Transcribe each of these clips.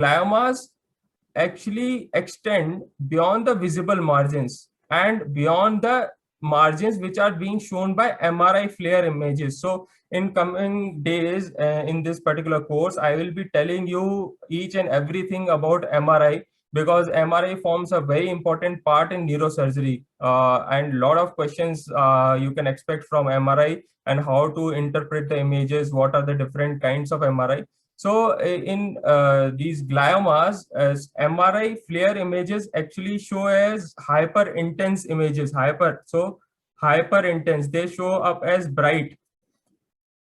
gliomas actually extend beyond the visible margins and beyond the margins which are being shown by MRI FLAIR images. So in coming days in this particular course, I will be telling you each and everything about MRI, because MRI forms a very important part in neurosurgery, and a lot of questions you can expect from MRI, and how to interpret the images, what are the different kinds of MRI. So in these gliomas, as MRI FLAIR images actually show as hyper intense images, hyper intense, they show up as bright.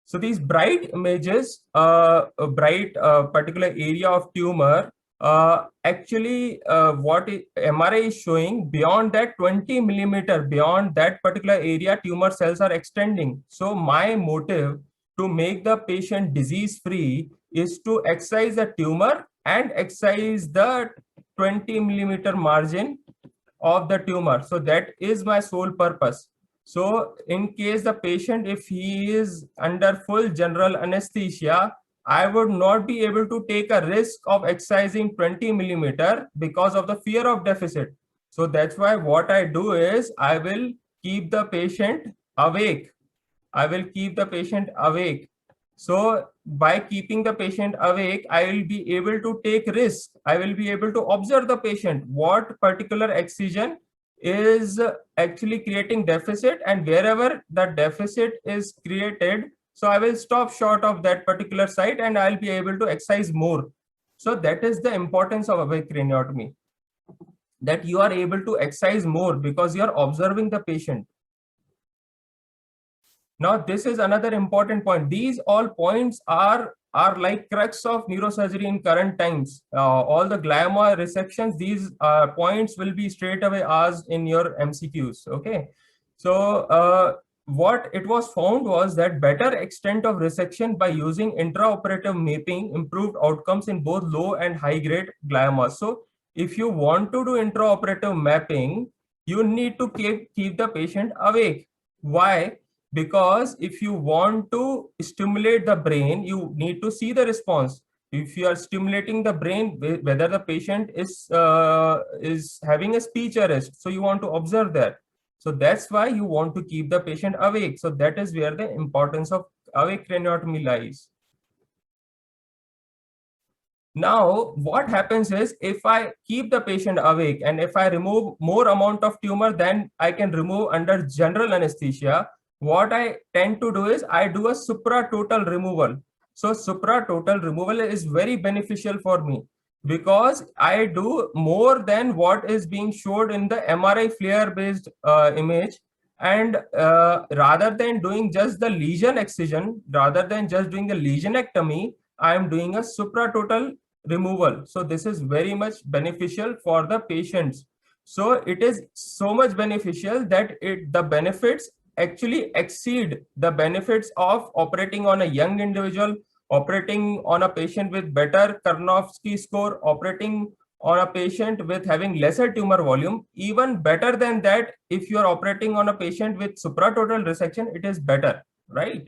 So these bright images, a bright particular area of tumor, what MRI is showing, beyond that 20 millimeter, beyond that particular area, tumor cells are extending. So my motive to make the patient disease free is to excise the tumor and excise the 20 millimeter margin of the tumor. So that is my sole purpose. So in case the patient, if he is under full general anesthesia, I would not be able to take a risk of excising 20 millimeter because of the fear of deficit. So that's why what I do is I will keep the patient awake. I will keep the patient awake. So by keeping the patient awake, I will be able to take risk. I will be able to observe the patient, what particular excision is actually creating deficit, and wherever the deficit is created, so I will stop short of that particular site and I'll be able to excise more. So that is the importance of awake craniotomy, that you are able to excise more because you are observing the patient. Now, this is another important point. These all points are like crux of neurosurgery in current times. All the glioma resections, these points will be straight away asked in your MCQs. Okay. So what it was found was that better extent of resection by using intraoperative mapping improved outcomes in both low and high grade gliomas. So if you want to do intraoperative mapping, you need to keep the patient awake. Why? Because if you want to stimulate the brain, you need to see the response. If you are stimulating the brain, whether the patient is having a speech arrest, so you want to observe that. So that's why you want to keep the patient awake. So that is where the importance of awake craniotomy lies. Now, what happens is, if I keep the patient awake and if I remove more amount of tumor than I can remove under general anesthesia, what I tend to do is I do a supratotal removal. So supratotal removal is very beneficial for me because I do more than what is being showed in the MRI FLAIR based image. And rather than doing just the lesion excision, rather than just doing the lesionectomy, I am doing a supratotal removal. So this is very much beneficial for the patients. So it is so much beneficial that the benefits actually exceed the benefits of operating on a young individual, operating on a patient with better Karnofsky score, operating on a patient with having lesser tumor volume. Even better than that, if you are operating on a patient with supratotal resection, it is better, right?